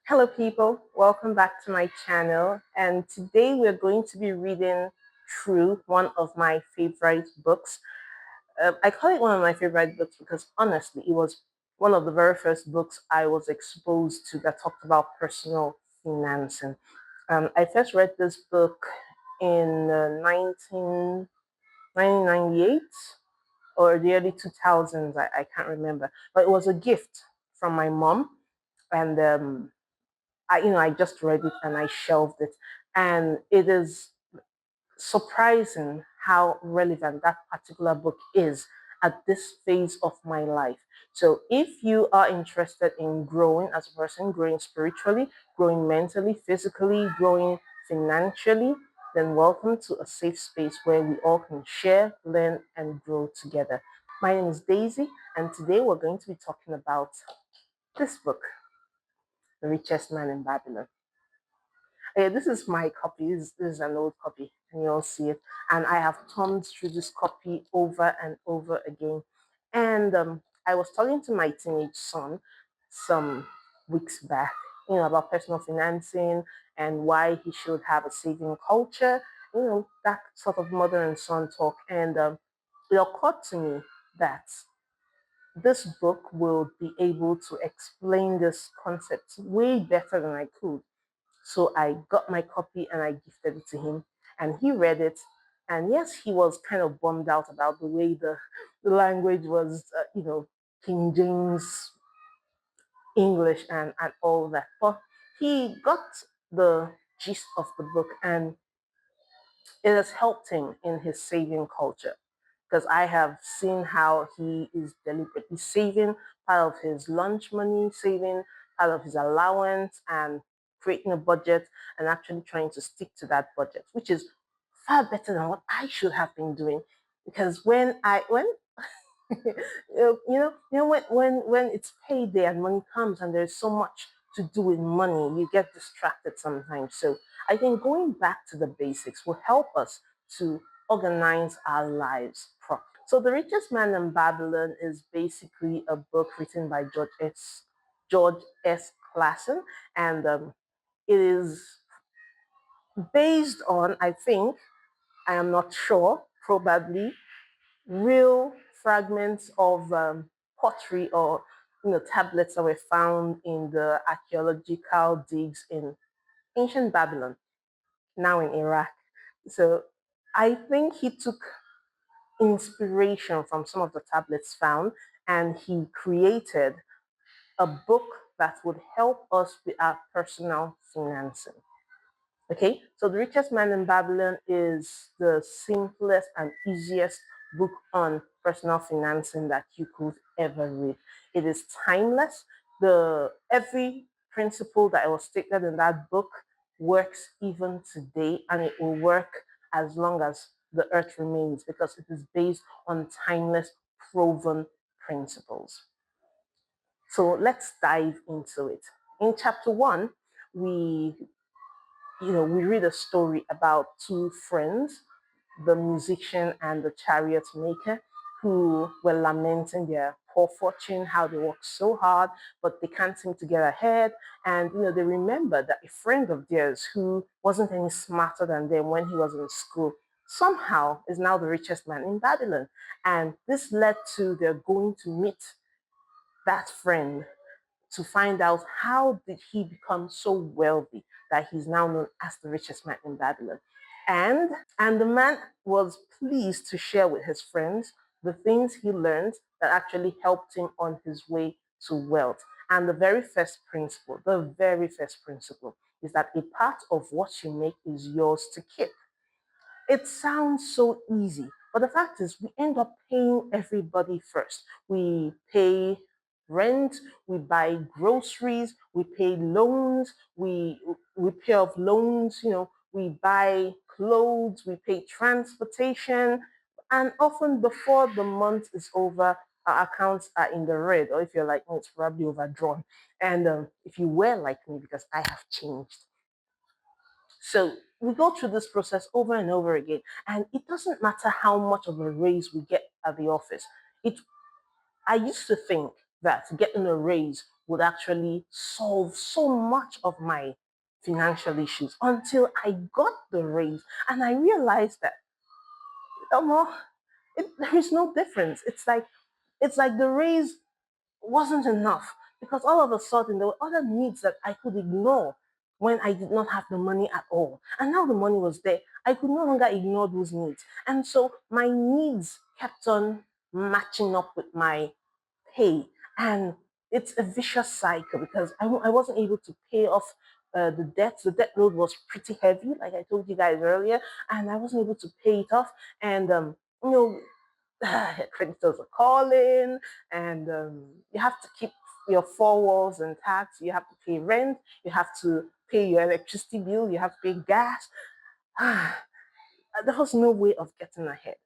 Hello, people. Welcome back to my channel. And today we're going to be reading through one of my favorite books. I call it one of my favorite books because honestly, it was one of the very first books I was exposed to that talked about personal financing. I first read this book in 1998 or the early 2000s. I can't remember, but it was a gift from my mom. And I just read it and I shelved it. And it is surprising how relevant that particular book is at this phase of my life. So if you are interested in growing as a person, growing spiritually, growing mentally, physically, growing financially, then welcome to a safe space where we all can share, learn, and grow together. My name is Daisy, and today we're going to be talking about this book, The Richest Man in Babylon. This is my copy. This is an old copy, and you'll see it. And I have thumbed through this copy over and over again. And I was talking to my teenage son some weeks back, about personal financing and why he should have a saving culture, that sort of mother and son talk. And it occurred to me that this book will be able to explain this concept way better than I could. So I got my copy and I gifted it to him, and he read it. And yes, he was kind of bummed out about the way the language was, King James English and all that. But he got the gist of the book, and it has helped him in his saving culture because I have seen how he is deliberately saving part of his lunch money, saving part of his allowance, and creating a budget and actually trying to stick to that budget, which is far better than what I should have been doing. Because when when it's payday and money comes and there's so much to do with money, you get distracted sometimes. So I think going back to the basics will help us to organize our lives properly. So The Richest Man in Babylon is basically a book written by George S. Clason, and it is based on, I think, I am not sure, probably real fragments of pottery or tablets that were found in the archaeological digs in ancient Babylon, now in Iraq. So I think he took inspiration from some of the tablets found, and he created a book that would help us with our personal financing. Okay, so The Richest Man in Babylon is the simplest and easiest book on personal financing that you could ever read. It is timeless. The every principle that was stated in that book works even today, and it will work as long as the earth remains because it is based on timeless, proven principles. So let's dive into it. In chapter one, we we read a story about two friends, the musician and the chariot maker, who were lamenting their poor fortune, how they work so hard, but they can't seem to get ahead. And they remember that a friend of theirs who wasn't any smarter than them when he was in school somehow is now the richest man in Babylon. And this led to their going to meet that friend to find out how did he become so wealthy that he's now known as the richest man in Babylon. And the man was pleased to share with his friends the things he learned that actually helped him on his way to wealth. And the very first principle is that a part of what you make is yours to keep. It sounds so easy, but the fact is, we end up paying everybody first. We pay rent, we buy groceries, we pay loans, we pay off loans. We buy clothes, we pay transportation, and often before the month is over, our accounts are in the red, or if you're like me, it's probably overdrawn. And if you were like me, because I have changed, so we go through this process over and over again, and it doesn't matter how much of a raise we get at the office. It I used to think that getting a raise would actually solve so much of my financial issues until I got the raise and I realized that well, there is no difference. It's like the raise wasn't enough because all of a sudden there were other needs that I could ignore when I did not have the money at all. And now the money was there. I could no longer ignore those needs. And so my needs kept on matching up with my pay. And it's a vicious cycle because I wasn't able to pay off the debt. The debt load was pretty heavy, like I told you guys earlier, and I wasn't able to pay it off. And, you know, creditors are calling, and you have to keep your four walls intact. You have to pay rent, you have to pay your electricity bill, you have to pay gas. There was no way of getting ahead.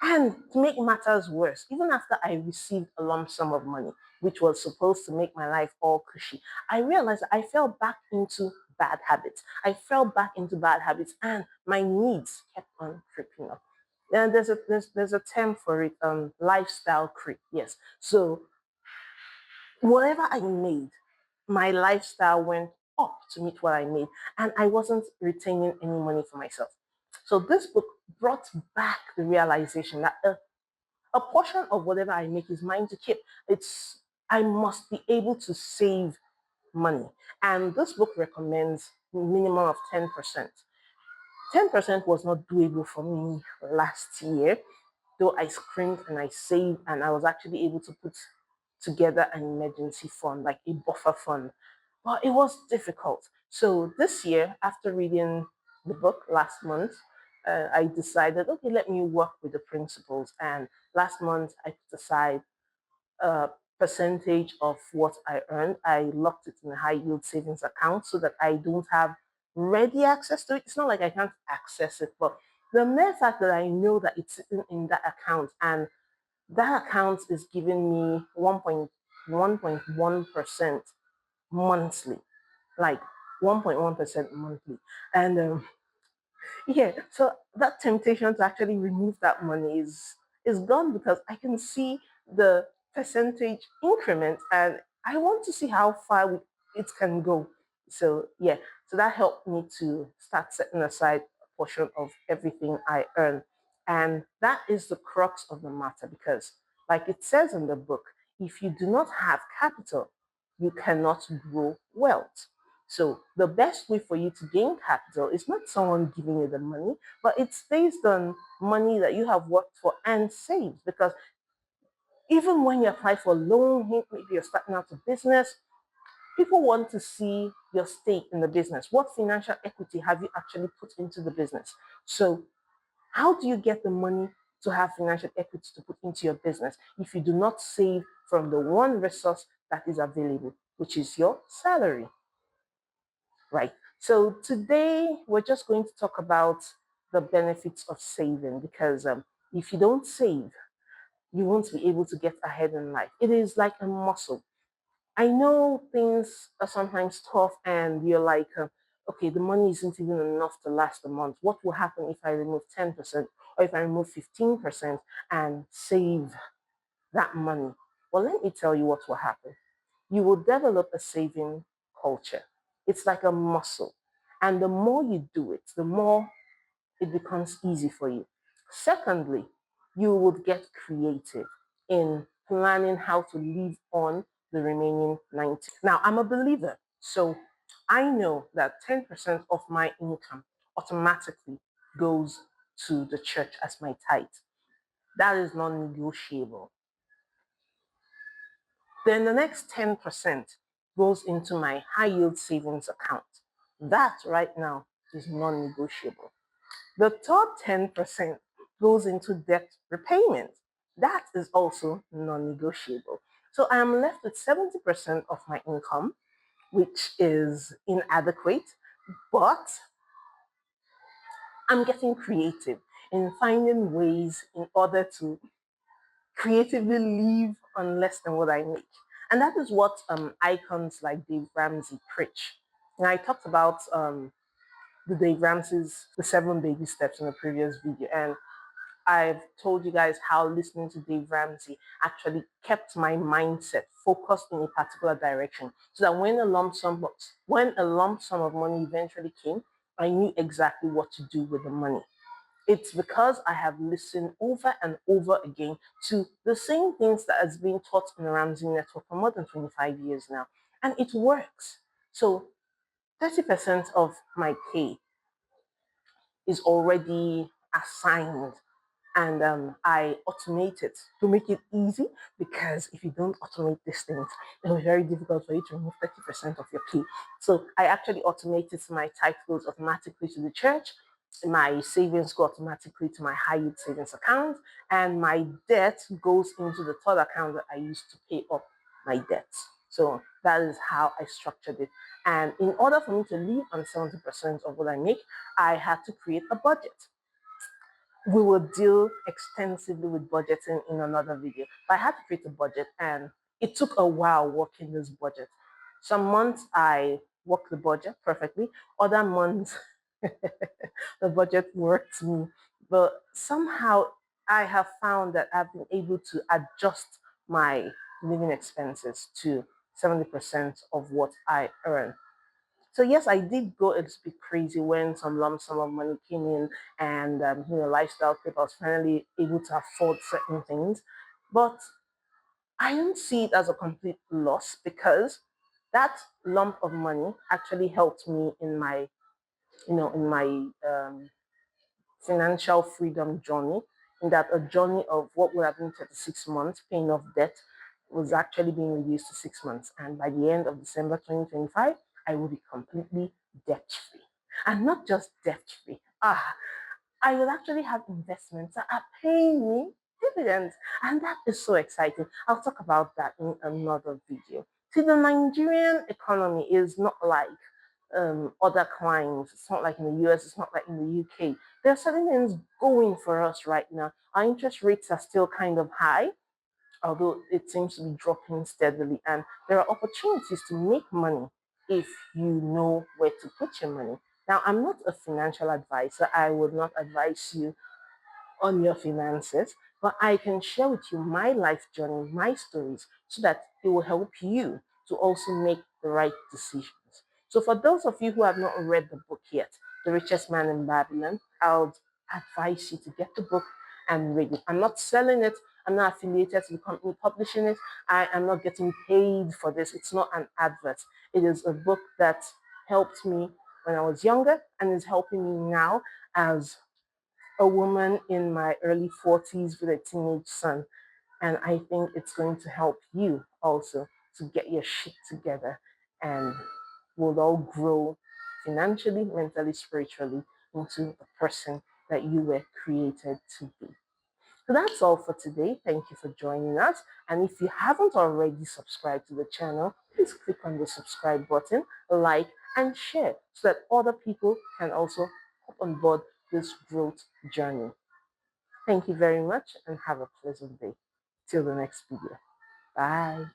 And to make matters worse, even after I received a lump sum of money, which was supposed to make my life all cushy, I realized that I fell back into bad habits. I fell back into bad habits and my needs kept on creeping up. And there's a term for it, lifestyle creep. Yes. So whatever I made, my lifestyle went up to meet what I made, and I wasn't retaining any money for myself. So this book brought back the realization that a portion of whatever I make is mine to keep. It's I must be able to save money. And this book recommends minimum of 10%. 10% was not doable for me last year, though I screamed and I saved and I was actually able to put together an emergency fund, like a buffer fund. But it was difficult. So this year, after reading the book last month, I decided, okay, let me work with the principles. And last month, I put aside a percentage of what I earned. I locked it in a high yield savings account so that I don't have ready access to it. It's not like I can't access it, but the mere fact that I know that it's sitting in that account and that account is giving me 1.1% monthly, like 1.1% monthly. And yeah, so that temptation to actually remove that money is gone because I can see the percentage increment and I want to see how far it can go. So yeah, so that helped me to start setting aside a portion of everything I earn. And that is the crux of the matter because like it says in the book, if you do not have capital, you cannot grow wealth. So the best way for you to gain capital is not someone giving you the money, but it's based on money that you have worked for and saved. Because even when you apply for a loan, maybe you're starting out a business, people want to see your stake in the business. What financial equity have you actually put into the business? So how do you get the money to have financial equity to put into your business if you do not save from the one resource that is available, which is your salary? Right. So today we're just going to talk about the benefits of saving because if you don't save, you won't be able to get ahead in life. It is like a muscle. I know things are sometimes tough and you're like, okay, the money isn't even enough to last a month. What will happen if I remove 10% or if I remove 15% and save that money? Well, let me tell you what will happen. You will develop a saving culture. It's like a muscle. And the more you do it, the more it becomes easy for you. Secondly, you would get creative in planning how to live on the remaining 90. Now, I'm a believer, so I know that 10% of my income automatically goes to the church as my tithe. That is non negotiable. Then the next 10% goes into my high yield savings account. That right now is non negotiable. The third 10% goes into debt repayment. That is also non negotiable. So I am left with 70% of my income, which is inadequate, but I'm getting creative in finding ways in order to creatively live on less than what I make. And that is what icons like Dave Ramsey preach. And I talked about the Dave Ramsey's The Seven Baby Steps in the previous video. And I've told you guys how listening to Dave Ramsey actually kept my mindset focused in a particular direction, so that when a lump sum of money eventually came, I knew exactly what to do with the money. It's because I have listened over and over again to the same things that has been taught in the Ramsey Network for more than 25 years now, and it works. So 30% of my pay is already assigned, and I automate it to make it easy, because if you don't automate these things, it will be very difficult for you to remove 30% of your pay. So I actually automated my tithe goes automatically to the church, my savings go automatically to my high yield savings account, and my debt goes into the third account that I use to pay up my debts. So that is how I structured it. And in order for me to live on 70% of what I make, I had to create a budget. We will deal extensively with budgeting in another video. But I had to create a budget, and it took a while working this budget. Some months I worked the budget perfectly, other months the budget worked me. But somehow I have found that I've been able to adjust my living expenses to 70% of what I earn. So yes, I did go a little bit crazy when some lump sum of money came in, and lifestyle creep. I was finally able to afford certain things, but I don't see it as a complete loss, because that lump of money actually helped me in my financial freedom journey, in that a journey of what would have been 36 months paying off debt was actually being reduced to 6 months. And by the end of December 2025, I will be completely debt free. And not just debt free. I will actually have investments that are paying me dividends. And that is so exciting. I'll talk about that in another video. See, the Nigerian economy is not like other climes. It's not like in the US, it's not like in the UK. There are certain things going for us right now. Our interest rates are still kind of high, although it seems to be dropping steadily. And there are opportunities to make money if you know where to put your money. Now, I'm not a financial advisor. I would not advise you on your finances, but I can share with you my life journey, my stories, so that it will help you to also make the right decisions. So, for those of you who have not read the book yet, The Richest Man in Babylon, I would advise you to get the book and read it. I'm not selling it, I'm not affiliated to the company publishing it, I am not getting paid for this. It's not an advert. It is a book that helped me when I was younger and is helping me now as a woman in my early 40s with a teenage son. And I think it's going to help you also to get your shit together, and we'll all grow financially, mentally, spiritually into the person that you were created to be. So that's all for today. Thank you for joining us. And if you haven't already subscribed to the channel, please click on the subscribe button, like, and share, so that other people can also hop on board this growth journey. Thank you very much, and have a pleasant day. Till the next video. Bye.